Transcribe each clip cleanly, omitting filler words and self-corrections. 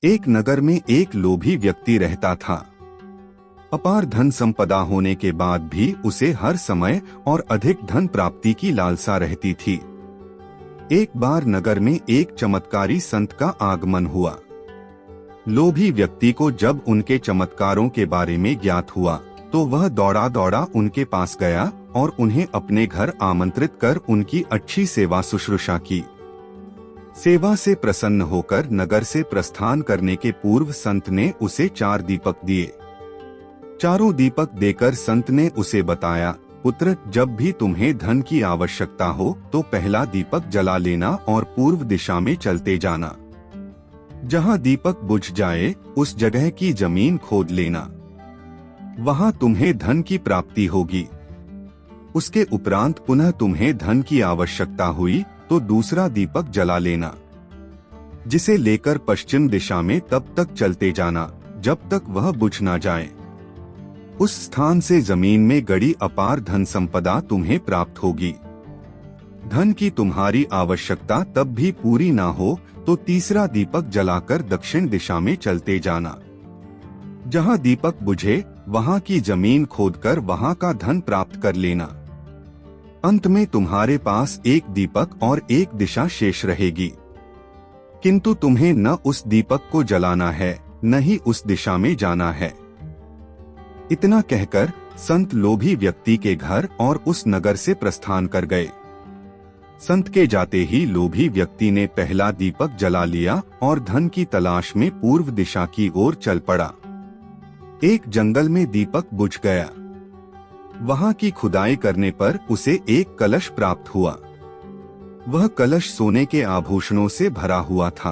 एक नगर में एक लोभी व्यक्ति रहता था। अपार धन संपदा होने के बाद भी उसे हर समय और अधिक धन प्राप्ति की लालसा रहती थी। एक बार नगर में एक चमत्कारी संत का आगमन हुआ। लोभी व्यक्ति को जब उनके चमत्कारों के बारे में ज्ञात हुआ तो वह दौड़ा दौड़ा उनके पास गया और उन्हें अपने घर आमंत्रित कर उनकी अच्छी सेवा शुश्रूषा की। सेवा से प्रसन्न होकर नगर से प्रस्थान करने के पूर्व संत ने उसे 4 दीपक दिए। चारों दीपक देकर संत ने उसे बताया, पुत्र, जब भी तुम्हें धन की आवश्यकता हो तो पहला दीपक जला लेना और पूर्व दिशा में चलते जाना। जहाँ दीपक बुझ जाए उस जगह की जमीन खोद लेना, वहाँ तुम्हें धन की प्राप्ति होगी। उसके उपरांत पुनः तुम्हें धन की आवश्यकता हुई तो दूसरा दीपक जला लेना, जिसे लेकर पश्चिम दिशा में तब तक चलते जाना जब तक वह बुझ ना जाए। उस स्थान से जमीन में गड़ी अपार धन संपदा तुम्हें प्राप्त होगी। धन की तुम्हारी आवश्यकता तब भी पूरी ना हो तो तीसरा दीपक जलाकर दक्षिण दिशा में चलते जाना। जहाँ दीपक बुझे वहाँ की जमीन खोदकर वहाँ का धन प्राप्त कर लेना। अंत में तुम्हारे पास एक दीपक और एक दिशा शेष रहेगी, किंतु तुम्हें न उस दीपक को जलाना है न ही उस दिशा में जाना है। इतना कहकर संत लोभी व्यक्ति के घर और उस नगर से प्रस्थान कर गए। संत के जाते ही लोभी व्यक्ति ने पहला दीपक जला लिया और धन की तलाश में पूर्व दिशा की ओर चल पड़ा। एक जंगल में दीपक बुझ गया। वहां की खुदाई करने पर उसे एक कलश प्राप्त हुआ। वह कलश सोने के आभूषणों से भरा हुआ था।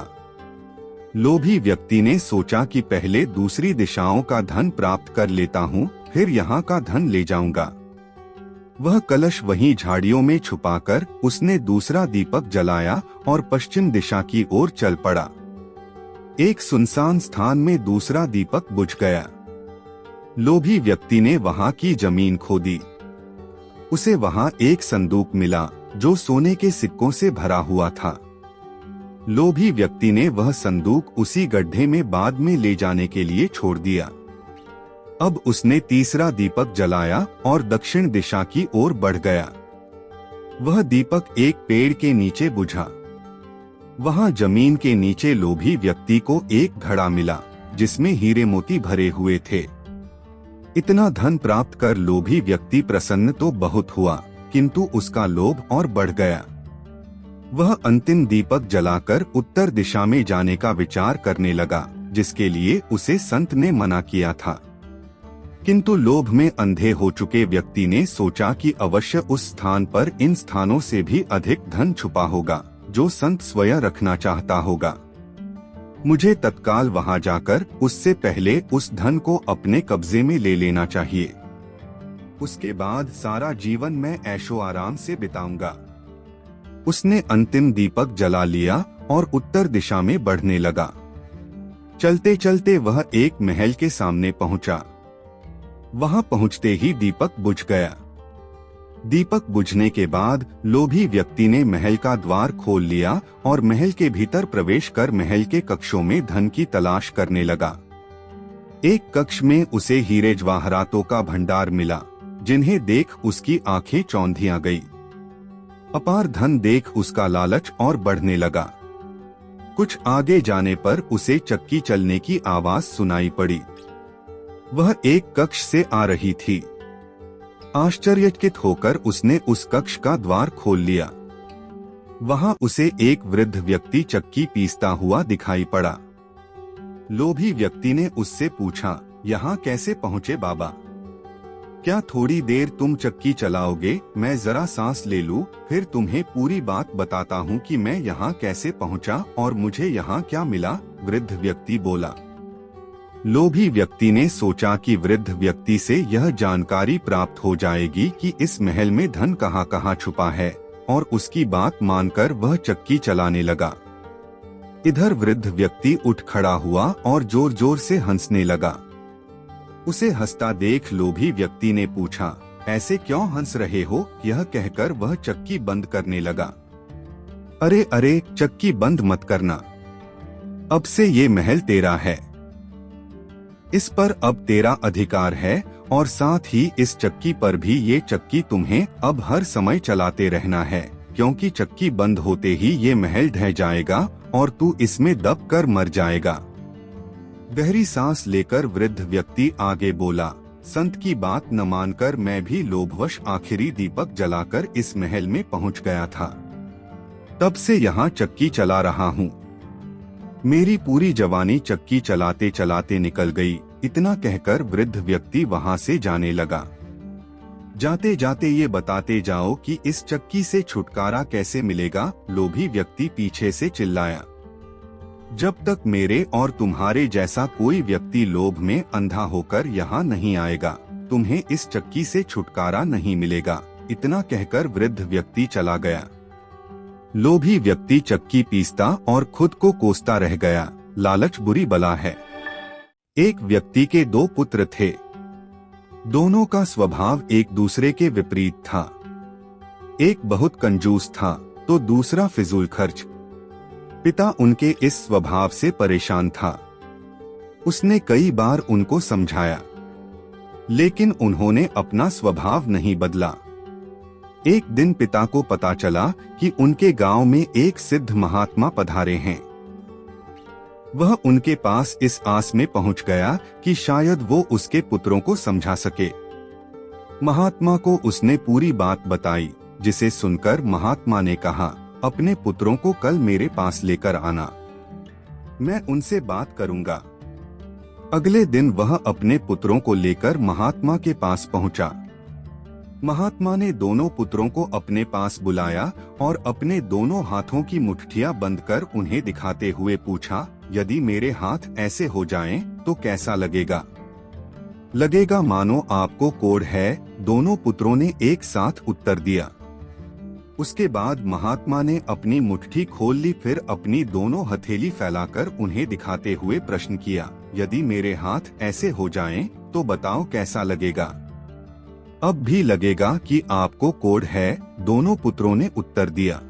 लोभी व्यक्ति ने सोचा कि पहले दूसरी दिशाओं का धन प्राप्त कर लेता हूँ, फिर यहाँ का धन ले जाऊंगा। वह कलश वहीं झाड़ियों में छुपाकर उसने दूसरा दीपक जलाया और पश्चिम दिशा की ओर चल पड़ा। एक सुनसान स्थान में दूसरा दीपक बुझ गया। लोभी व्यक्ति ने वहां की जमीन खोदी। उसे वहां एक संदूक मिला जो सोने के सिक्कों से भरा हुआ था। लोभी व्यक्ति ने वह संदूक उसी गड्ढे में बाद में ले जाने के लिए छोड़ दिया। अब उसने तीसरा दीपक जलाया और दक्षिण दिशा की ओर बढ़ गया। वह दीपक एक पेड़ के नीचे बुझा। वहां जमीन के नीचे लोभी व्यक्ति को एक घड़ा मिला जिसमें हीरे मोती भरे हुए थे। इतना धन प्राप्त कर लोभी व्यक्ति प्रसन्न तो बहुत हुआ, किंतु उसका लोभ और बढ़ गया। वह अंतिम दीपक जलाकर उत्तर दिशा में जाने का विचार करने लगा, जिसके लिए उसे संत ने मना किया था। किंतु लोभ में अंधे हो चुके व्यक्ति ने सोचा कि अवश्य उस स्थान पर इन स्थानों से भी अधिक धन छुपा होगा जो संत स्वयं रखना चाहता होगा। मुझे तत्काल वहां जाकर उससे पहले उस धन को अपने कब्जे में ले लेना चाहिए। उसके बाद सारा जीवन मैं ऐशो आराम से बिताऊंगा। उसने अंतिम दीपक जला लिया और उत्तर दिशा में बढ़ने लगा। चलते चलते वह एक महल के सामने पहुंचा। वहां पहुंचते ही दीपक बुझ गया। दीपक बुझने के बाद लोभी व्यक्ति ने महल का द्वार खोल लिया और महल के भीतर प्रवेश कर महल के कक्षों में धन की तलाश करने लगा। एक कक्ष में उसे हीरे जवाहरातों का भंडार मिला, जिन्हें देख उसकी आंखें चौंधियां गई। अपार धन देख उसका लालच और बढ़ने लगा। कुछ आगे जाने पर उसे चक्की चलने की आवाज सुनाई पड़ी। वह एक कक्ष से आ रही थी। आश्चर्यचकित होकर उसने उस कक्ष का द्वार खोल लिया। वहां उसे एक वृद्ध व्यक्ति चक्की पीसता हुआ दिखाई पड़ा। लोभी व्यक्ति ने उससे पूछा, यहाँ कैसे पहुँचे बाबा? क्या थोड़ी देर तुम चक्की चलाओगे? मैं जरा सांस ले लूं, फिर तुम्हें पूरी बात बताता हूँ कि मैं यहाँ कैसे पहुँचा और मुझे यहाँ क्या मिला। वृद्ध व्यक्ति बोला। लोभी व्यक्ति ने सोचा कि वृद्ध व्यक्ति से यह जानकारी प्राप्त हो जाएगी कि इस महल में धन कहाँ कहाँ छुपा है, और उसकी बात मानकर वह चक्की चलाने लगा। इधर वृद्ध व्यक्ति उठ खड़ा हुआ और जोर जोर से हंसने लगा। उसे हंसता देख लोभी व्यक्ति ने पूछा, ऐसे क्यों हंस रहे हो? यह कहकर वह चक्की बंद करने लगा। अरे अरे, चक्की बंद मत करना। अब से ये महल तेरा है, इस पर अब तेरा अधिकार है और साथ ही इस चक्की पर भी। ये चक्की तुम्हें अब हर समय चलाते रहना है, क्योंकि चक्की बंद होते ही ये महल ढह जाएगा और तू इसमें दब कर मर जाएगा। गहरी सांस लेकर वृद्ध व्यक्ति आगे बोला, संत की बात न मानकर मैं भी लोभवश आखिरी दीपक जलाकर इस महल में पहुंच गया था। तब से यहाँ चक्की चला रहा हूँ। मेरी पूरी जवानी चक्की चलाते चलाते निकल गई। इतना कहकर वृद्ध व्यक्ति वहाँ से जाने लगा। जाते जाते ये बताते जाओ कि इस चक्की से छुटकारा कैसे मिलेगा, लोभी व्यक्ति पीछे से चिल्लाया। जब तक मेरे और तुम्हारे जैसा कोई व्यक्ति लोभ में अंधा होकर यहाँ नहीं आएगा, तुम्हें इस चक्की से छुटकारा नहीं मिलेगा। इतना कहकर वृद्ध व्यक्ति चला गया। लोभी व्यक्ति चक्की पीसता और खुद को कोसता रह गया। लालच बुरी बला है। एक व्यक्ति के दो पुत्र थे। दोनों का स्वभाव एक दूसरे के विपरीत था। एक बहुत कंजूस था तो दूसरा फिजूल खर्च। पिता उनके इस स्वभाव से परेशान था। उसने कई बार उनको समझाया, लेकिन उन्होंने अपना स्वभाव नहीं बदला। एक दिन पिता को पता चला कि उनके गांव में एक सिद्ध महात्मा पधारे हैं। वह उनके पास इस आस में पहुंच गया कि शायद वो उसके पुत्रों को समझा सके। महात्मा को उसने पूरी बात बताई, जिसे सुनकर महात्मा ने कहा, अपने पुत्रों को कल मेरे पास लेकर आना, मैं उनसे बात करूंगा। अगले दिन वह अपने पुत्रों को लेकर महात्मा के पास पहुंचा। महात्मा ने दोनों पुत्रों को अपने पास बुलाया और अपने दोनों हाथों की मुट्ठियां बंद कर उन्हें दिखाते हुए पूछा, यदि मेरे हाथ ऐसे हो जाएं, तो कैसा लगेगा? लगेगा मानो आपको कोढ़ है। दोनों पुत्रों ने एक साथ उत्तर दिया। उसके बाद महात्मा ने अपनी मुट्ठी खोल ली, फिर अपनी दोनों हथेली फैलाकर उन्हें दिखाते हुए प्रश्न किया, यदि मेरे हाथ ऐसे हो जाएं, तो बताओ कैसा लगेगा? अब भी लगेगा कि आपको कोढ़ है, दोनों पुत्रों ने उत्तर दिया।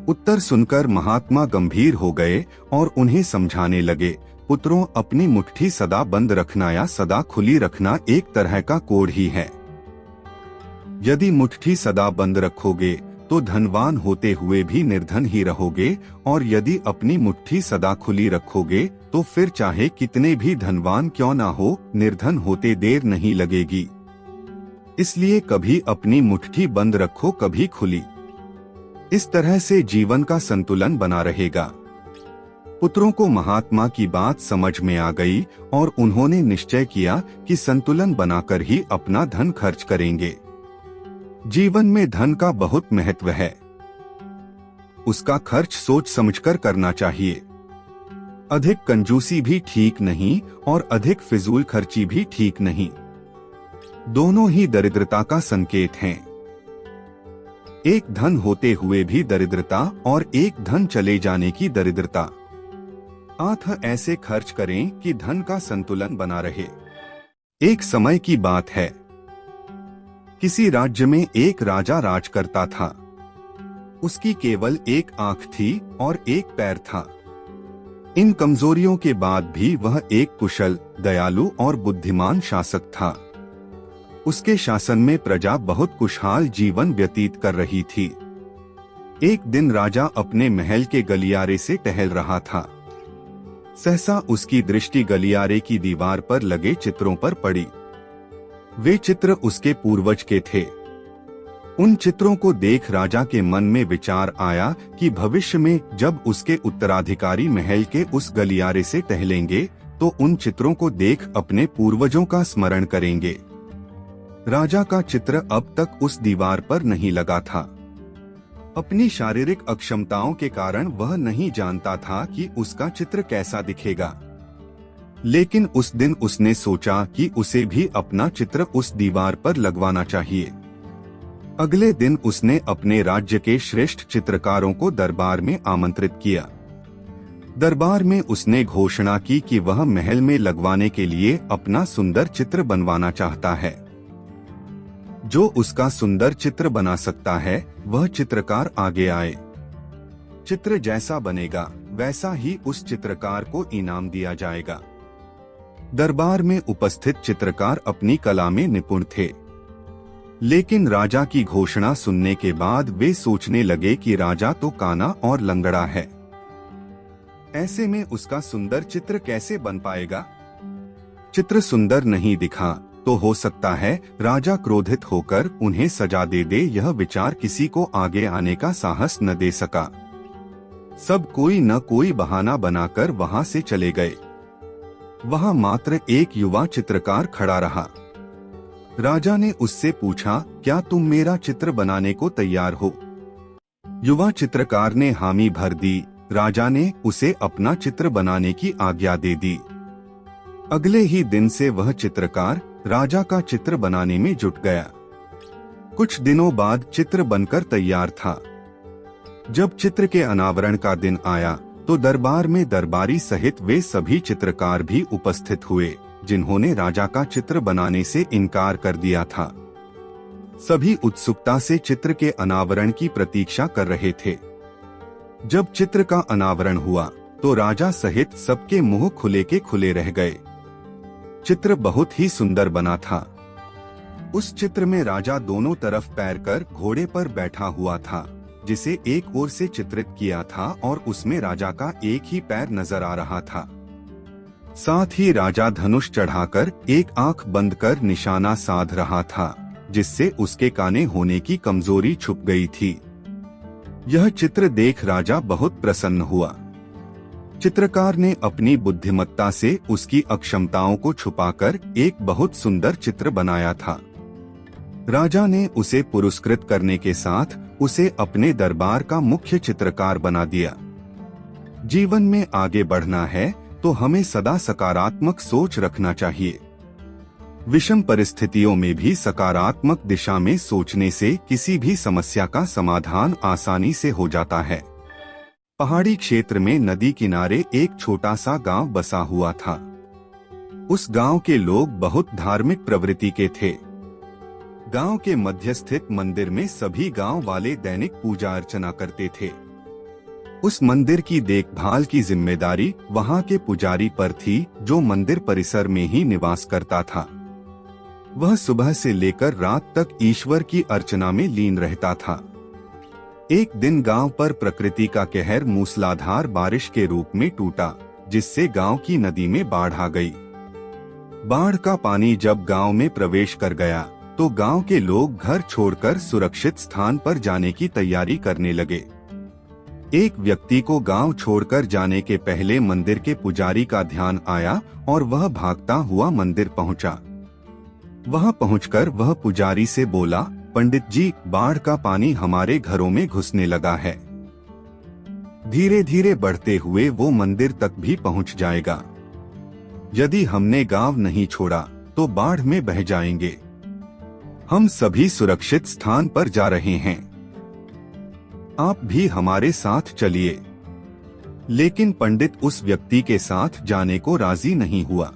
उत्तर सुनकर महात्मा गंभीर हो गए और उन्हें समझाने लगे, पुत्रों, अपनी मुट्ठी सदा बंद रखना या सदा खुली रखना एक तरह का कोढ़ ही है। यदि मुट्ठी सदा बंद रखोगे तो धनवान होते हुए भी निर्धन ही रहोगे, और यदि अपनी मुट्ठी सदा खुली रखोगे तो फिर चाहे कितने भी धनवान क्यों ना हो, निर्धन होते देर नहीं लगेगी। इसलिए कभी अपनी मुट्ठी बंद रखो, कभी खुली। इस तरह से जीवन का संतुलन बना रहेगा। पुत्रों को महात्मा की बात समझ में आ गई और उन्होंने निश्चय किया कि संतुलन बनाकर ही अपना धन खर्च करेंगे। जीवन में धन का बहुत महत्व है। उसका खर्च सोच समझकर करना चाहिए। अधिक कंजूसी भी ठीक नहीं और अधिक फिजूल खर्ची भी ठीक नहीं। दोनों ही दरिद्रता का संकेत हैं। एक धन होते हुए भी दरिद्रता और एक धन चले जाने की दरिद्रता। आठ ऐसे खर्च करें कि धन का संतुलन बना रहे। एक समय की बात है। किसी राज्य में एक राजा राज करता था। उसकी केवल एक आंख थी और एक पैर था। इन कमजोरियों के बाद भी वह एक कुशल, दयालु और बुद्धिमान शासक था। उसके शासन में प्रजा बहुत खुशहाल जीवन व्यतीत कर रही थी। एक दिन राजा अपने महल के गलियारे से टहल रहा था। सहसा उसकी दृष्टि गलियारे की दीवार पर लगे चित्रों पर पड़ी। वे चित्र उसके पूर्वज के थे। उन चित्रों को देख राजा के मन में विचार आया कि भविष्य में जब उसके उत्तराधिकारी महल के उस गलियारे से टहलेंगे तो उन चित्रों को देख अपने पूर्वजों का स्मरण करेंगे। राजा का चित्र अब तक उस दीवार पर नहीं लगा था। अपनी शारीरिक अक्षमताओं के कारण वह नहीं जानता था कि उसका चित्र कैसा दिखेगा। लेकिन उस दिन उसने सोचा कि उसे भी अपना चित्र उस दीवार पर लगवाना चाहिए। अगले दिन उसने अपने राज्य के श्रेष्ठ चित्रकारों को दरबार में आमंत्रित किया। दरबार में उसने घोषणा की कि वह महल में लगवाने के लिए अपना सुंदर चित्र बनवाना चाहता है। जो उसका सुंदर चित्र बना सकता है वह चित्रकार आगे आए। चित्र जैसा बनेगा वैसा ही उस चित्रकार को इनाम दिया जाएगा। दरबार में उपस्थित चित्रकार अपनी कला में निपुण थे, लेकिन राजा की घोषणा सुनने के बाद वे सोचने लगे कि राजा तो काना और लंगड़ा है, ऐसे में उसका सुंदर चित्र कैसे बन पाएगा। चित्र सुंदर नहीं दिखा तो हो सकता है राजा क्रोधित होकर उन्हें सजा दे दे। यह विचार किसी को आगे आने का साहस न दे सका। सब कोई न कोई बहाना बनाकर वहां से चले गए। वहां मात्र एक युवा चित्रकार खड़ा रहा। राजा ने उससे पूछा, क्या तुम मेरा चित्र बनाने को तैयार हो? युवा चित्रकार ने हामी भर दी। राजा ने उसे अपना चित्र बनाने की आज्ञा दे दी। अगले ही दिन से वह चित्रकार राजा का चित्र बनाने में जुट गया। कुछ दिनों बाद चित्र बनकर तैयार था। जब चित्र के अनावरण का दिन आया तो दरबार में दरबारी सहित वे सभी चित्रकार भी उपस्थित हुए जिन्होंने राजा का चित्र बनाने से इनकार कर दिया था। सभी उत्सुकता से चित्र के अनावरण की प्रतीक्षा कर रहे थे। जब चित्र का अनावरण हुआ तो राजा सहित सबके मुंह खुले के खुले रह गए। चित्र बहुत ही सुंदर बना था। उस चित्र में राजा दोनों तरफ पैर कर घोड़े पर बैठा हुआ था, जिसे एक ओर से चित्रित किया था और उसमें राजा का एक ही पैर नजर आ रहा था। साथ ही राजा धनुष चढ़ाकर एक आंख बंद कर निशाना साध रहा था, जिससे उसके काने होने की कमजोरी छुप गई थी। यह चित्र देख राजा बहुत प्रसन्न हुआ। चित्रकार ने अपनी बुद्धिमत्ता से उसकी अक्षमताओं को छुपाकर एक बहुत सुंदर चित्र बनाया था। राजा ने उसे पुरस्कृत करने के साथ उसे अपने दरबार का मुख्य चित्रकार बना दिया। जीवन में आगे बढ़ना है तो हमें सदा सकारात्मक सोच रखना चाहिए। विषम परिस्थितियों में भी सकारात्मक दिशा में सोचने से किसी भी समस्या का समाधान आसानी से हो जाता है। पहाड़ी क्षेत्र में नदी किनारे एक छोटा सा गांव बसा हुआ था। उस गांव के लोग बहुत धार्मिक प्रवृत्ति के थे। गांव के मध्य स्थित मंदिर में सभी गांव वाले दैनिक पूजा अर्चना करते थे। उस मंदिर की देखभाल की जिम्मेदारी वहां के पुजारी पर थी, जो मंदिर परिसर में ही निवास करता था। वह सुबह से लेकर रात तक ईश्वर की अर्चना में लीन रहता था। एक दिन गांव पर प्रकृति का कहर मूसलाधार बारिश के रूप में टूटा, जिससे गांव की नदी में बाढ़ आ गई। बाढ़ का पानी जब गांव में प्रवेश कर गया तो गांव के लोग घर छोड़कर सुरक्षित स्थान पर जाने की तैयारी करने लगे। एक व्यक्ति को गांव छोड़कर जाने के पहले मंदिर के पुजारी का ध्यान आया और वह भागता हुआ मंदिर पहुंचा। वहां पहुंचकर वह पुजारी से बोला, पंडित जी, बाढ़ का पानी हमारे घरों में घुसने लगा है। धीरे धीरे बढ़ते हुए वो मंदिर तक भी पहुंच जाएगा। यदि हमने गांव नहीं छोड़ा तो बाढ़ में बह जाएंगे। हम सभी सुरक्षित स्थान पर जा रहे हैं, आप भी हमारे साथ चलिए। लेकिन पंडित उस व्यक्ति के साथ जाने को राजी नहीं हुआ।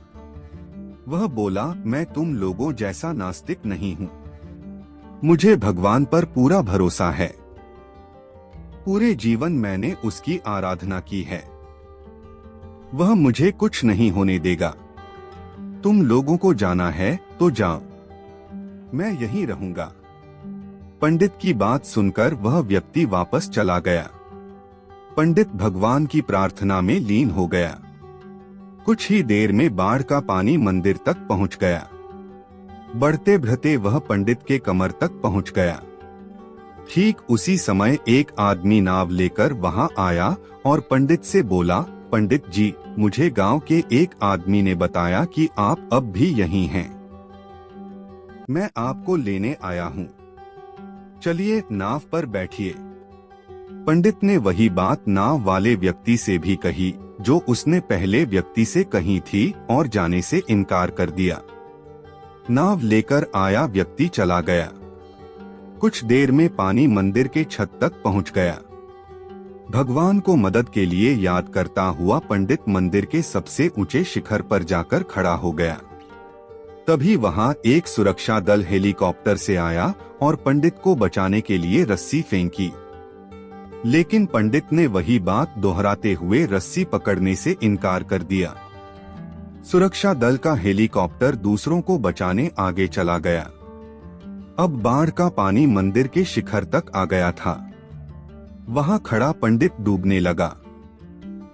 वह बोला, मैं तुम लोगों जैसा नास्तिक नहीं हूँ। मुझे भगवान पर पूरा भरोसा है। पूरे जीवन मैंने उसकी आराधना की है। वह मुझे कुछ नहीं होने देगा। तुम लोगों को जाना है तो जाओ, मैं यहीं रहूंगा। पंडित की बात सुनकर वह व्यक्ति वापस चला गया। पंडित भगवान की प्रार्थना में लीन हो गया। कुछ ही देर में बाढ़ का पानी मंदिर तक पहुंच गया। बढ़ते बढ़ते वह पंडित के कमर तक पहुंच गया। ठीक उसी समय एक आदमी नाव लेकर वहां आया और पंडित से बोला, पंडित जी, मुझे गांव के एक आदमी ने बताया कि आप अब भी यहीं हैं। मैं आपको लेने आया हूँ, चलिए नाव पर बैठिए। पंडित ने वही बात नाव वाले व्यक्ति से भी कही जो उसने पहले व्यक्ति से कही थी और जाने से इनकार कर दिया। नाव लेकर आया व्यक्ति चला गया। कुछ देर में पानी मंदिर के छत तक पहुंच गया। भगवान को मदद के लिए याद करता हुआ पंडित मंदिर के सबसे ऊंचे शिखर पर जाकर खड़ा हो गया। तभी वहां एक सुरक्षा दल हेलीकॉप्टर से आया और पंडित को बचाने के लिए रस्सी फेंकी। लेकिन पंडित ने वही बात दोहराते हुए रस्सी पकड़ने से इनकार कर दिया। सुरक्षा दल का हेलीकॉप्टर दूसरों को बचाने आगे चला गया। अब बाढ़ का पानी मंदिर के शिखर तक आ गया था। वहां खड़ा पंडित डूबने लगा।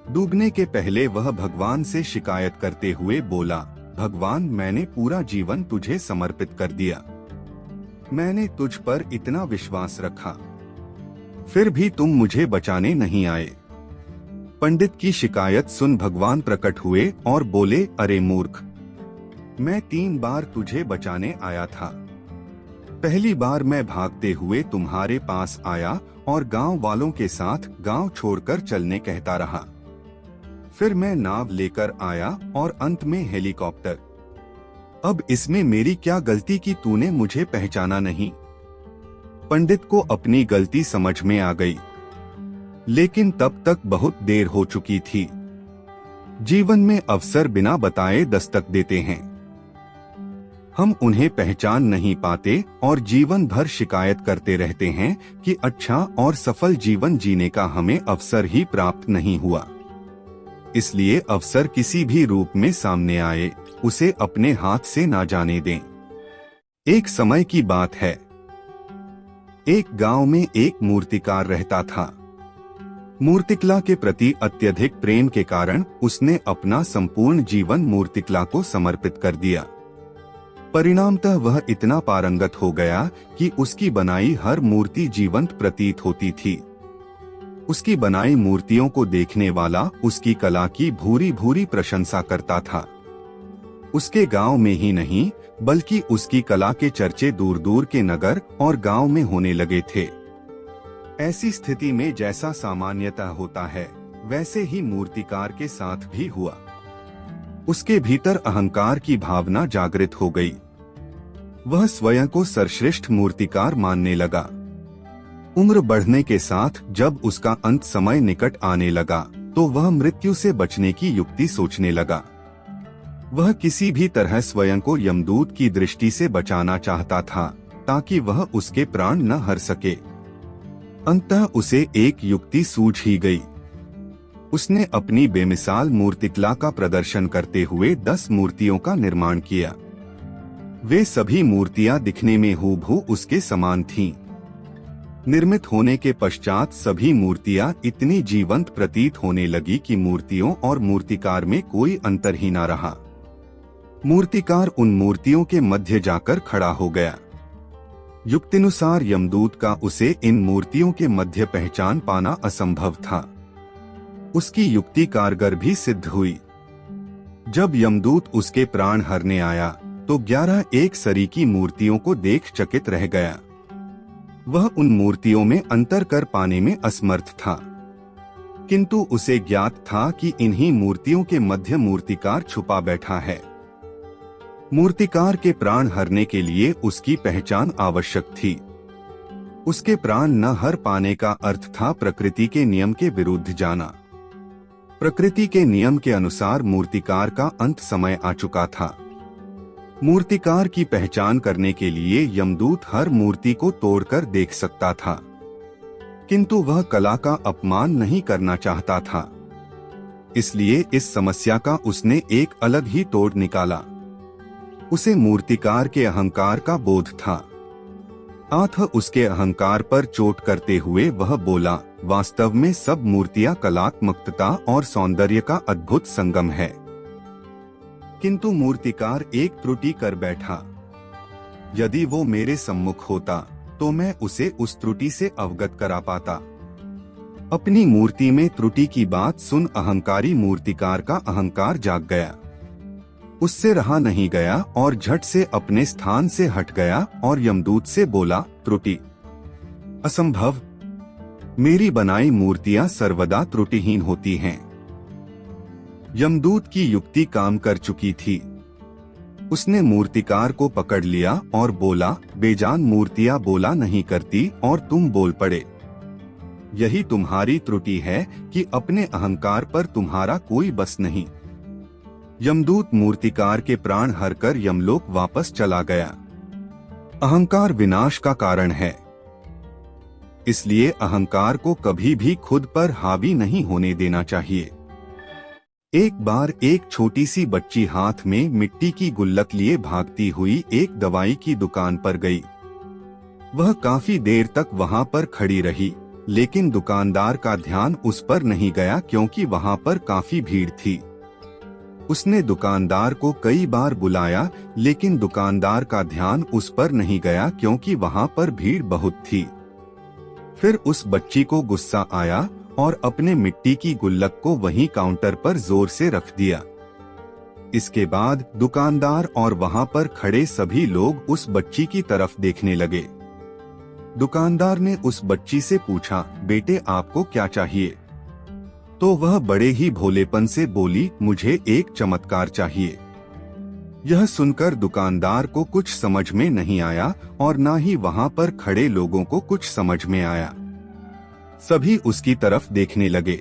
डूबने के पहले वह भगवान से शिकायत करते हुए बोला, भगवान, मैंने पूरा जीवन तुझे समर्पित कर दिया। मैंने तुझ पर इतना विश्वास रखा, फिर भी तुम मुझे बचाने नहीं आए। पंडित की शिकायत सुन भगवान प्रकट हुए और बोले, अरे मूर्ख, मैं 3 बार तुझे बचाने आया था। पहली बार मैं भागते हुए तुम्हारे पास आया और गांव वालों के साथ गांव छोड़कर चलने कहता रहा। फिर मैं नाव लेकर आया और अंत में हेलीकॉप्टर। अब इसमें मेरी क्या गलती कि तूने मुझे पहचाना नहीं? पंडित को अपनी गलती समझ में आ गई, लेकिन तब तक बहुत देर हो चुकी थी। जीवन में अवसर बिना बताए दस्तक देते हैं। हम उन्हें पहचान नहीं पाते और जीवन भर शिकायत करते रहते हैं कि अच्छा और सफल जीवन जीने का हमें अवसर ही प्राप्त नहीं हुआ। इसलिए अवसर किसी भी रूप में सामने आए, उसे अपने हाथ से ना जाने दें। एक समय की बात है। एक गांव में एक मूर्तिकार रहता था। मूर्तिकला के प्रति अत्यधिक प्रेम के कारण उसने अपना संपूर्ण जीवन मूर्तिकला को समर्पित कर दिया। परिणामतः वह इतना पारंगत हो गया कि उसकी बनाई हर मूर्ति जीवंत प्रतीत होती थी। उसकी बनाई मूर्तियों को देखने वाला उसकी कला की भूरी भूरी प्रशंसा करता था। उसके गांव में ही नहीं, बल्कि उसकी कला के चर्चे दूर दूर के नगर और गांव में होने लगे थे। ऐसी स्थिति में जैसा सामान्यतः होता है, वैसे ही मूर्तिकार के साथ भी हुआ। उसके भीतर अहंकार की भावना जागृत हो गई। वह स्वयं को सर्वश्रेष्ठ मूर्तिकार मानने लगा। उम्र बढ़ने के साथ जब उसका अंत समय निकट आने लगा, तो वह मृत्यु से बचने की युक्ति सोचने लगा। वह किसी भी तरह स्वयं को यमदूत की दृष्टि से बचाना चाहता था, ताकि वह उसके प्राण न हर सके। अंततः उसे एक युक्ति सूझ ही गई। उसने अपनी बेमिसाल मूर्तिकला का प्रदर्शन करते हुए 10 मूर्तियों का निर्माण किया। वे सभी मूर्तियां दिखने में हूबहू उसके समान थीं। निर्मित होने के पश्चात सभी मूर्तियां इतनी जीवंत प्रतीत होने लगी कि मूर्तियों और मूर्तिकार में कोई अंतर ही न रहा। मूर्तिकार उन मूर्तियों के मध्य जाकर खड़ा हो गया। युक्तिनुसार यमदूत का उसे इन मूर्तियों के मध्य पहचान पाना असंभव था। उसकी युक्ति कारगर भी सिद्ध हुई। जब यमदूत उसके प्राण हरने आया, तो 11 एक सरीकी मूर्तियों को देख चकित रह गया। वह उन मूर्तियों में अंतर कर पाने में असमर्थ था, किंतु उसे ज्ञात था कि इन्हीं मूर्तियों के मध्य मूर्तिकार छुपा बैठा है। मूर्तिकार के प्राण हरने के लिए उसकी पहचान आवश्यक थी। उसके प्राण न हर पाने का अर्थ था प्रकृति के नियम के विरुद्ध जाना। प्रकृति के नियम के अनुसार मूर्तिकार का अंत समय आ चुका था। मूर्तिकार की पहचान करने के लिए यमदूत हर मूर्ति को तोड़कर देख सकता था, किंतु वह कला का अपमान नहीं करना चाहता था। इसलिए इस समस्या का उसने एक अलग ही तोड़ निकाला। उसे मूर्तिकार के अहंकार का बोध था। अतः उसके अहंकार पर चोट करते हुए वह बोला, वास्तव में सब मूर्तियां कलात्मकता और सौंदर्य का अद्भुत संगम है। किंतु मूर्तिकार एक त्रुटि कर बैठा। यदि वो मेरे सम्मुख होता, तो मैं उसे उस त्रुटि से अवगत करा पाता। अपनी मूर्ति में त्रुटि की बात सुन अहंकारी मूर्तिकार का अहंकार जाग गया। उससे रहा नहीं गया और झट से अपने स्थान से हट गया और यमदूत से बोला, त्रुटि? असंभव। मेरी बनाई मूर्तियां सर्वदा त्रुटिहीन होती हैं। यमदूत की युक्ति काम कर चुकी थी। उसने मूर्तिकार को पकड़ लिया और बोला, बेजान मूर्तियां बोला नहीं करती और तुम बोल पड़े। यही तुम्हारी त्रुटि है कि अपने अहंकार पर तुम्हारा कोई बस नहीं। यमदूत मूर्तिकार के प्राण हरकर यमलोक वापस चला गया। अहंकार विनाश का कारण है। इसलिए अहंकार को कभी भी खुद पर हावी नहीं होने देना चाहिए। एक बार एक छोटी सी बच्ची हाथ में मिट्टी की गुल्लक लिए भागती हुई एक दवाई की दुकान पर गई। वह काफी देर तक वहां पर खड़ी रही, लेकिन दुकानदार का ध्यान उस पर नहीं गया क्योंकि वहां पर काफी भीड़ थी। उसने दुकानदार को कई बार बुलाया, लेकिन दुकानदार का ध्यान उस पर नहीं गया क्योंकि वहां पर भीड़ बहुत थी। फिर उस बच्ची को गुस्सा आया और अपने मिट्टी की गुल्लक को वहीं काउंटर पर जोर से रख दिया। इसके बाद दुकानदार और वहां पर खड़े सभी लोग उस बच्ची की तरफ देखने लगे। दुकानदार ने उस बच्ची से पूछा, बेटे आपको क्या चाहिए? तो वह बड़े ही भोलेपन से बोली, मुझे एक चमत्कार चाहिए। यह सुनकर दुकानदार को कुछ समझ में नहीं आया और ना ही वहां पर खड़े लोगों को कुछ समझ में आया। सभी उसकी तरफ देखने लगे।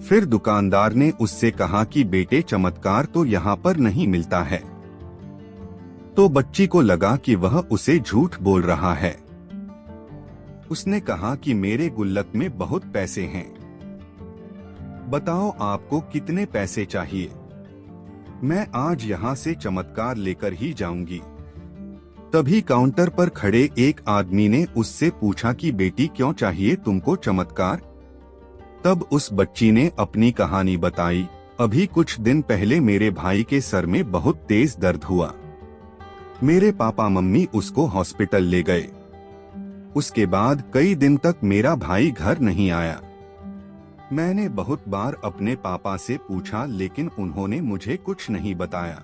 फिर दुकानदार ने उससे कहा कि बेटे चमत्कार तो यहाँ पर नहीं मिलता है। तो बच्ची को लगा कि वह उसे झूठ बोल रहा है। उसने कहा कि मेरे गुल्लक में बहुत पैसे हैं, बताओ आपको कितने पैसे चाहिए? मैं आज यहाँ से चमत्कार लेकर ही जाऊंगी। तभी काउंटर पर खड़े एक आदमी ने उससे पूछा कि बेटी क्यों चाहिए तुमको चमत्कार? तब उस बच्ची ने अपनी कहानी बताई, अभी कुछ दिन पहले मेरे भाई के सर में बहुत तेज दर्द हुआ। मेरे पापा मम्मी उसको हॉस्पिटल ले गए। उसके बाद कई दिन तक मेरा भाई घर नहीं आया। मैंने बहुत बार अपने पापा से पूछा, लेकिन उन्होंने मुझे कुछ नहीं बताया।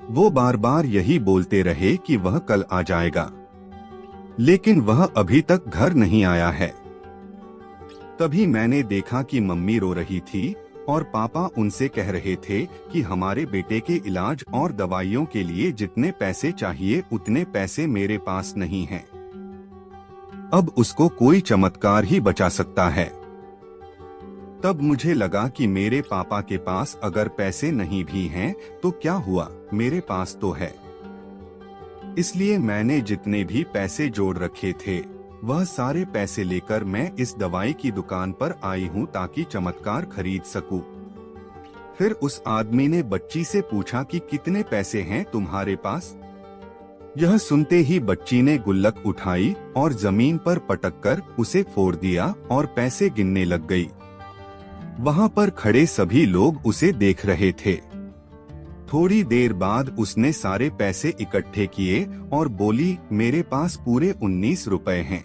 वो बार बार यही बोलते रहे कि वह कल आ जाएगा, लेकिन वह अभी तक घर नहीं आया है। तभी मैंने देखा कि मम्मी रो रही थी और पापा उनसे कह रहे थे कि हमारे बेटे के इलाज और दवाइयों के लिए जितने पैसे चाहिए उतने पैसे मेरे पास नहीं हैं। अब उसको कोई चमत्कार ही बचा सकता है। तब मुझे लगा कि मेरे पापा के पास अगर पैसे नहीं भी हैं तो क्या हुआ, मेरे पास तो है। इसलिए मैंने जितने भी पैसे जोड़ रखे थे वह सारे पैसे लेकर मैं इस दवाई की दुकान पर आई हूँ ताकि चमत्कार खरीद सकूं। फिर उस आदमी ने बच्ची से पूछा कि कितने पैसे हैं तुम्हारे पास? यह सुनते ही बच्ची ने गुल्लक उठाई और जमीन पर पटककर उसे फोड़ दिया और पैसे गिनने लग गई। वहां पर खड़े सभी लोग उसे देख रहे थे। थोड़ी देर बाद उसने सारे पैसे इकट्ठे किए और बोली, मेरे पास पूरे 19 रुपए हैं।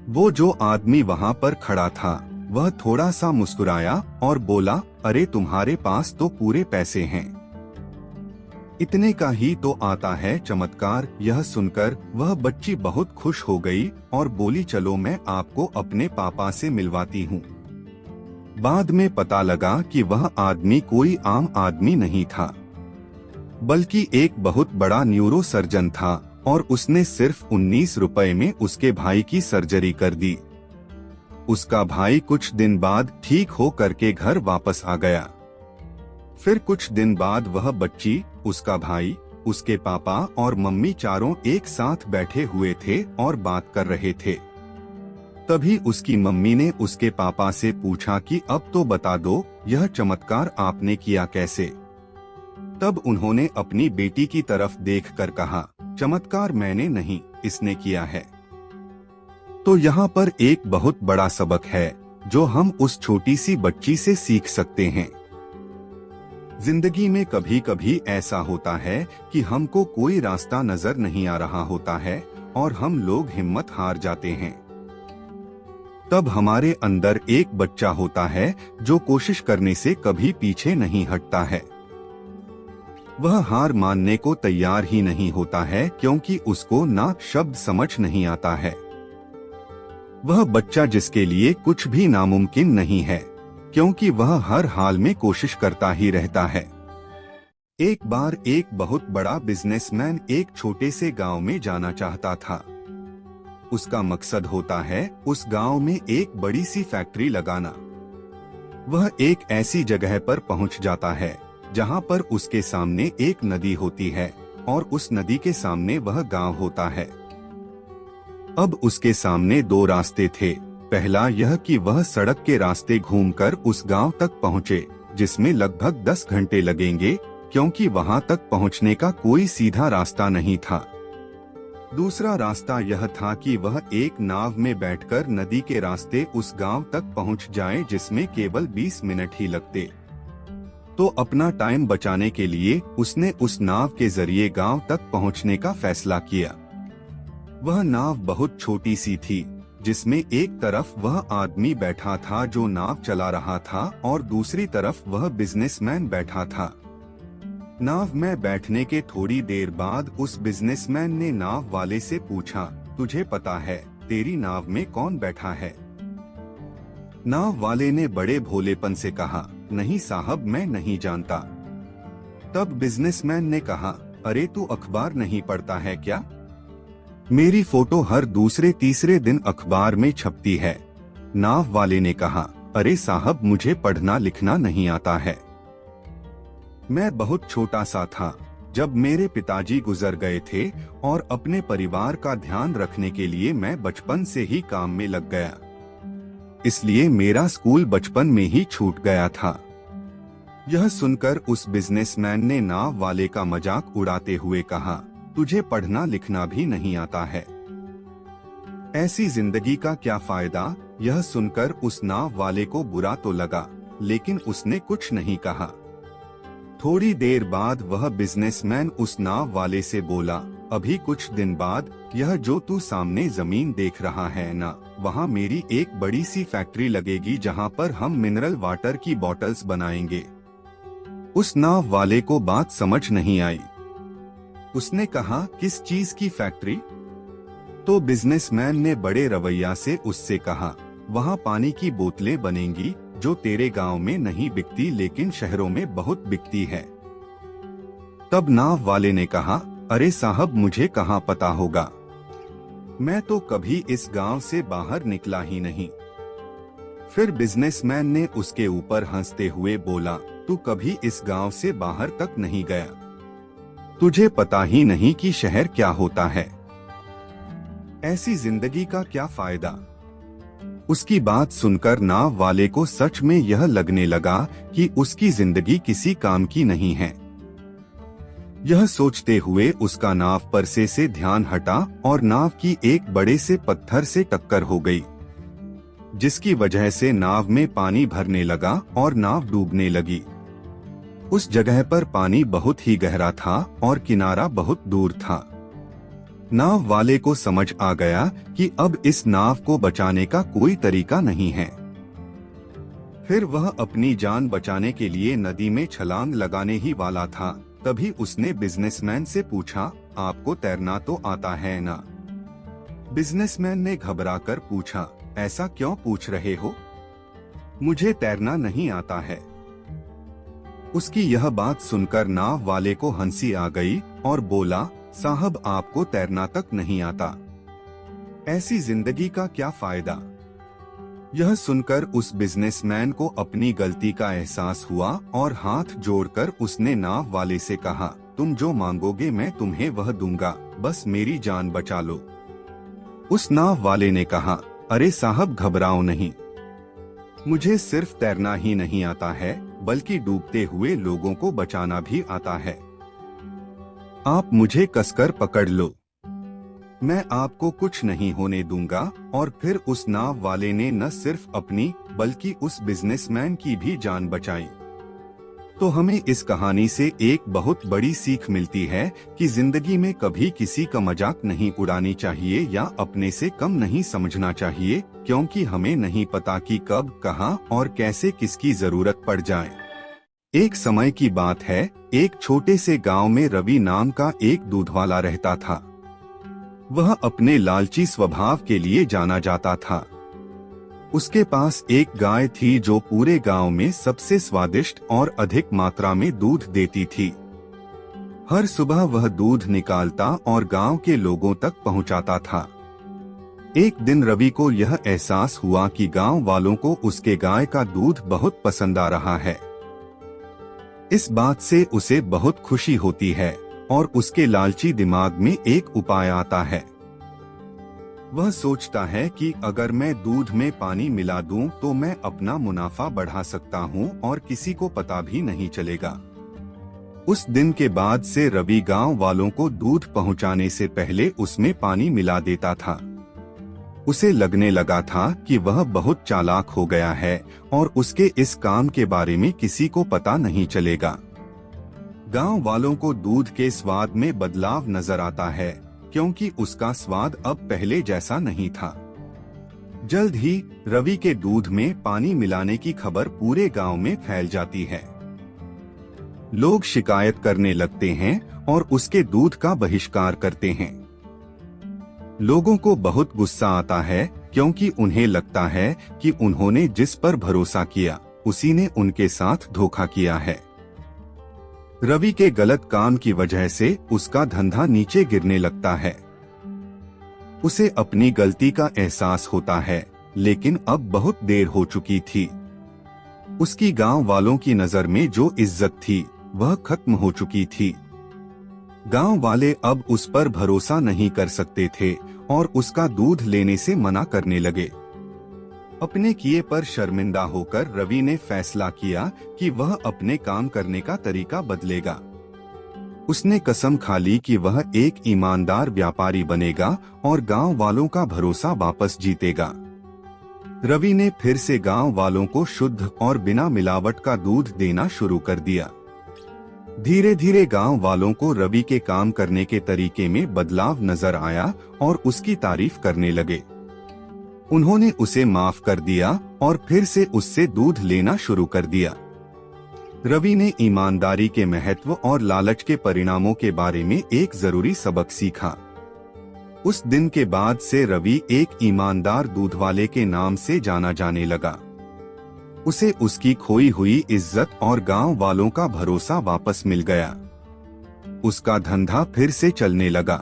वो जो आदमी वहां पर खड़ा था वह थोड़ा सा मुस्कुराया और बोला, अरे तुम्हारे पास तो पूरे पैसे हैं, इतने का ही तो आता है चमत्कार। यह सुनकर वह बच्ची बहुत खुश हो गई और बोली, चलो मैं आपको अपने पापा से मिलवाती हूँ। बाद में पता लगा कि वह आदमी कोई आम आदमी नहीं था, बल्कि एक बहुत बड़ा न्यूरो सर्जन था और उसने सिर्फ 19 रुपए में उसके भाई की सर्जरी कर दी। उसका भाई कुछ दिन बाद ठीक हो करके घर वापस आ गया। फिर कुछ दिन बाद वह बच्ची, उसका भाई, उसके पापा और मम्मी चारों एक साथ बैठे हुए थे और बात कर रहे थे। तभी उसकी मम्मी ने उसके पापा से पूछा कि अब तो बता दो, यह चमत्कार आपने किया कैसे? तब उन्होंने अपनी बेटी की तरफ देखकर कहा, चमत्कार मैंने नहीं, इसने किया है। तो यहाँ पर एक बहुत बड़ा सबक है जो हम उस छोटी सी बच्ची से सीख सकते हैं। जिंदगी में कभी कभी ऐसा होता है कि हमको कोई रास्ता नजर नहीं आ रहा होता है और हम लोग हिम्मत हार जाते हैं। तब हमारे अंदर एक बच्चा होता है जो कोशिश करने से कभी पीछे नहीं हटता है। वह हार मानने को तैयार ही नहीं होता है क्योंकि उसको ना शब्द समझ नहीं आता है। वह बच्चा जिसके लिए कुछ भी नामुमकिन नहीं है, क्योंकि वह हर हाल में कोशिश करता ही रहता है। एक बार एक बहुत बड़ा बिजनेसमैन एक छोटे से गांव में जाना चाहता था। उसका मकसद होता है उस गांव में एक बड़ी सी फैक्ट्री लगाना। वह एक ऐसी जगह पर पहुंच जाता है जहां पर उसके सामने एक नदी होती है और उस नदी के सामने वह गांव होता है। अब उसके सामने दो रास्ते थे। पहला यह कि वह सड़क के रास्ते घूमकर उस गांव तक पहुंचे, जिसमें लगभग 10 घंटे लगेंगे, क्योंकि वहां तक पहुंचने का कोई सीधा रास्ता नहीं था। दूसरा रास्ता यह था कि वह एक नाव में बैठकर नदी के रास्ते उस गांव तक पहुंच जाए, जिसमें केवल 20 मिनट ही लगते। तो अपना टाइम बचाने के लिए उसने उस नाव के जरिए गांव तक पहुंचने का फैसला किया। वह नाव बहुत छोटी सी थी, जिसमें एक तरफ वह आदमी बैठा था जो नाव चला रहा था और दूसरी तरफ वह बिजनेसमैन बैठा था। नाव में बैठने के थोड़ी देर बाद उस बिजनेसमैन ने नाव वाले से पूछा, तुझे पता है तेरी नाव में कौन बैठा है? नाव वाले ने बड़े भोलेपन से कहा, नहीं साहब, मैं नहीं जानता। तब बिजनेसमैन ने कहा, अरे तू अखबार नहीं पढ़ता है क्या? मेरी फोटो हर दूसरे तीसरे दिन अखबार में छपती है। नाव वाले ने कहा, अरे साहब, मुझे पढ़ना लिखना नहीं आता है। मैं बहुत छोटा सा था जब मेरे पिताजी गुजर गए थे और अपने परिवार का ध्यान रखने के लिए मैं बचपन से ही काम में लग गया, इसलिए मेरा स्कूल बचपन में ही छूट गया था। यह सुनकर उस बिजनेसमैन ने नाव वाले का मजाक उड़ाते हुए कहा, तुझे पढ़ना लिखना भी नहीं आता है, ऐसी जिंदगी का क्या फायदा? यह सुनकर उस नाव वाले को बुरा तो लगा, लेकिन उसने कुछ नहीं कहा। थोड़ी देर बाद वह बिजनेसमैन उस नाव वाले से बोला, अभी कुछ दिन बाद यह जो तू सामने जमीन देख रहा है ना, वहाँ मेरी एक बड़ी सी फैक्ट्री लगेगी जहाँ पर हम मिनरल वाटर की बॉटल्स बनाएंगे। उस नाव वाले को बात समझ नहीं आई। उसने कहा, किस चीज की फैक्ट्री? तो बिजनेसमैन ने बड़े रवैया से उससे कहा, वहाँ पानी की बोतलें बनेंगी जो तेरे गांव में नहीं बिकती लेकिन शहरों में बहुत बिकती है। तब नाव वाले ने कहा, अरे साहब, मुझे कहाँ पता होगा, मैं तो कभी इस गांव से बाहर निकला ही नहीं। फिर बिजनेसमैन ने उसके ऊपर हंसते हुए बोला, तू कभी इस गांव से बाहर तक नहीं गया, तुझे पता ही नहीं कि शहर क्या होता है, ऐसी जिंदगी का क्या फायदा? उसकी बात सुनकर नाव वाले को सच में यह लगने लगा कि उसकी जिंदगी किसी काम की नहीं है। यह सोचते हुए उसका नाव परसे से ध्यान हटा और नाव की एक बड़े से पत्थर से टक्कर हो गई, जिसकी वजह से नाव में पानी भरने लगा और नाव डूबने लगी। उस जगह पर पानी बहुत ही गहरा था और किनारा बहुत दूर था। नाव वाले को समझ आ गया कि अब इस नाव को बचाने का कोई तरीका नहीं है। फिर वह अपनी जान बचाने के लिए नदी में छलांग लगाने ही वाला था, तभी उसने बिजनेसमैन से पूछा, आपको तैरना तो आता है ना? बिजनेसमैन ने घबराकर पूछा, ऐसा क्यों पूछ रहे हो? मुझे तैरना नहीं आता है। उसकी यह बात सुनकर नाव वाले को हंसी आ गई और बोला, साहब, आपको तैरना तक नहीं आता, ऐसी जिंदगी का क्या फायदा? यह सुनकर उस बिजनेसमैन को अपनी गलती का एहसास हुआ और हाथ जोड़कर उसने नाव वाले से कहा, तुम जो मांगोगे मैं तुम्हें वह दूंगा, बस मेरी जान बचा लो। उस नाव वाले ने कहा, अरे साहब, घबराओ नहीं, मुझे सिर्फ तैरना ही नहीं आता है बल्कि डूबते हुए लोगों को बचाना भी आता है। आप मुझे कसकर पकड़ लो, मैं आपको कुछ नहीं होने दूंगा। और फिर उस नाव वाले ने न सिर्फ अपनी बल्कि उस बिजनेसमैन की भी जान बचाई। तो हमें इस कहानी से एक बहुत बड़ी सीख मिलती है कि जिंदगी में कभी किसी का मजाक नहीं उड़ानी चाहिए या अपने से कम नहीं समझना चाहिए, क्योंकि हमें नहीं पता कि कब, कहां और कैसे किसकी जरूरत पड़ जाए। एक समय की बात है, एक छोटे से गांव में रवि नाम का एक दूधवाला रहता था। वह अपने लालची स्वभाव के लिए जाना जाता था। उसके पास एक गाय थी जो पूरे गांव में सबसे स्वादिष्ट और अधिक मात्रा में दूध देती थी। हर सुबह वह दूध निकालता और गांव के लोगों तक पहुंचाता था। एक दिन रवि को यह एहसास हुआ कि गांव वालों को उसके गाय का दूध बहुत पसंद आ रहा है। इस बात से उसे बहुत खुशी होती है और उसके लालची दिमाग में एक उपाय आता है। वह सोचता है कि अगर मैं दूध में पानी मिला दूं तो मैं अपना मुनाफा बढ़ा सकता हूं और किसी को पता भी नहीं चलेगा। उस दिन के बाद से रवि गांव वालों को दूध पहुंचाने से पहले उसमें पानी मिला देता था। उसे लगने लगा था कि वह बहुत चालाक हो गया है और उसके इस काम के बारे में किसी को पता नहीं चलेगा। गांव वालों को दूध के स्वाद में बदलाव नजर आता है क्योंकि उसका स्वाद अब पहले जैसा नहीं था। जल्द ही रवि के दूध में पानी मिलाने की खबर पूरे गांव में फैल जाती है। लोग शिकायत करने लगते हैं और उसके दूध का बहिष्कार करते हैं। लोगों को बहुत गुस्सा आता है क्योंकि उन्हें लगता है कि उन्होंने जिस पर भरोसा किया उसी ने उनके साथ धोखा किया है। रवि के गलत काम की वजह से उसका धंधा नीचे गिरने लगता है। उसे अपनी गलती का एहसास होता है, लेकिन अब बहुत देर हो चुकी थी। उसकी गांव वालों की नजर में जो इज्जत थी वह खत्म हो चुकी थी। गांव वाले अब उस पर भरोसा नहीं कर सकते थे और उसका दूध लेने से मना करने लगे। अपने किए पर शर्मिंदा होकर रवि ने फैसला किया कि वह अपने काम करने का तरीका बदलेगा। उसने कसम खा ली कि वह एक ईमानदार व्यापारी बनेगा और गांव वालों का भरोसा वापस जीतेगा। रवि ने फिर से गांव वालों को शुद्ध और बिना मिलावट का दूध देना शुरू कर दिया। धीरे धीरे गांव वालों को रवि के काम करने के तरीके में बदलाव नजर आया और उसकी तारीफ करने लगे। उन्होंने उसे माफ कर दिया और फिर से उससे दूध लेना शुरू कर दिया। रवि ने ईमानदारी के महत्व और लालच के परिणामों के बारे में एक जरूरी सबक सीखा। उस दिन के बाद से रवि एक ईमानदार दूध वाले के नाम से जाना जाने लगा। उसे उसकी खोई हुई इज्जत और गांव वालों का भरोसा वापस मिल गया। उसका धंधा फिर से चलने लगा।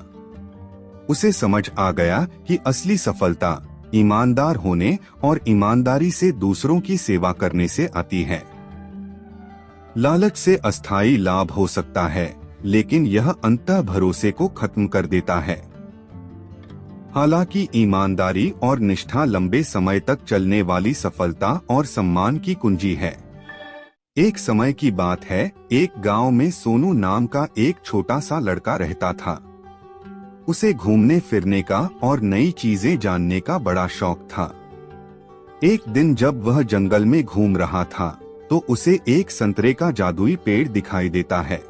उसे समझ आ गया कि असली सफलता ईमानदार होने और ईमानदारी से दूसरों की सेवा करने से आती है। लालच से अस्थायी लाभ हो सकता है, लेकिन यह अंततः भरोसे को खत्म कर देता है। हालांकि ईमानदारी और निष्ठा लंबे समय तक चलने वाली सफलता और सम्मान की कुंजी है। एक समय की बात है, एक गांव में सोनू नाम का एक छोटा सा लड़का रहता था। उसे घूमने फिरने का और नई चीजें जानने का बड़ा शौक था। एक दिन जब वह जंगल में घूम रहा था तो उसे एक संतरे का जादुई पेड़ दिखाई देता है।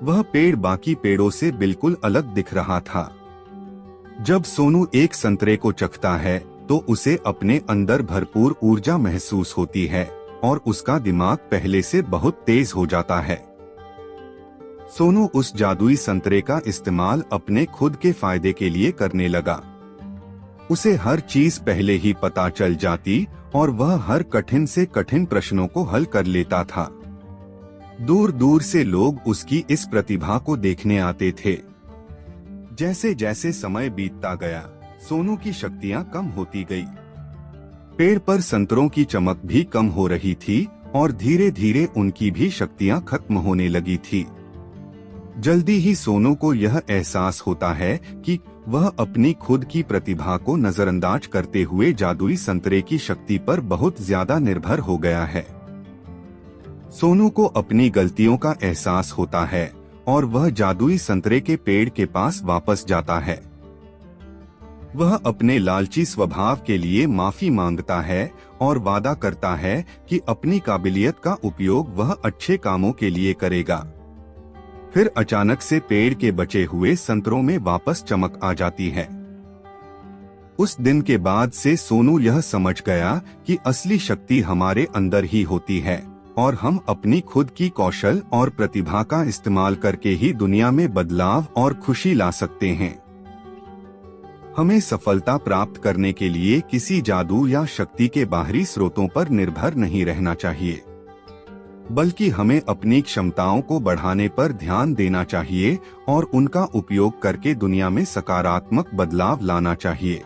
वह पेड़ बाकी पेड़ों से बिल्कुल अलग दिख रहा था। जब सोनू एक संतरे को चखता है तो उसे अपने अंदर भरपूर ऊर्जा महसूस होती है और उसका दिमाग पहले से बहुत तेज हो जाता है। सोनू उस जादुई संतरे का इस्तेमाल अपने खुद के फायदे के लिए करने लगा। उसे हर चीज पहले ही पता चल जाती और वह हर कठिन से कठिन प्रश्नों को हल कर लेता था। दूर दूर से लोग उसकी इस प्रतिभा को देखने आते थे। जैसे जैसे समय बीतता गया, सोनू की शक्तियां कम होती गई। पेड़ पर संतरों की चमक भी कम हो रही थी और धीरे धीरे उनकी भी शक्तियां खत्म होने लगी थी। जल्दी ही सोनू को यह एहसास होता है कि वह अपनी खुद की प्रतिभा को नजरअंदाज करते हुए जादुई संतरे की शक्ति पर बहुत ज्यादा निर्भर हो गया है। सोनू को अपनी गलतियों का एहसास होता है और वह जादुई संतरे के पेड़ के पास वापस जाता है। वह अपने लालची स्वभाव के लिए माफी मांगता है और वादा करता है कि अपनी काबिलियत का उपयोग वह अच्छे कामों के लिए करेगा। फिर अचानक से पेड़ के बचे हुए संतरों में वापस चमक आ जाती है। उस दिन के बाद से सोनू यह समझ गया कि असली शक्ति हमारे अंदर ही होती है और हम अपनी खुद की कौशल और प्रतिभा का इस्तेमाल करके ही दुनिया में बदलाव और खुशी ला सकते हैं। हमें सफलता प्राप्त करने के लिए किसी जादू या शक्ति के बाहरी स्रोतों पर निर्भर नहीं रहना चाहिए, बल्कि हमें अपनी क्षमताओं को बढ़ाने पर ध्यान देना चाहिए और उनका उपयोग करके दुनिया में सकारात्मक बदलाव लाना चाहिए।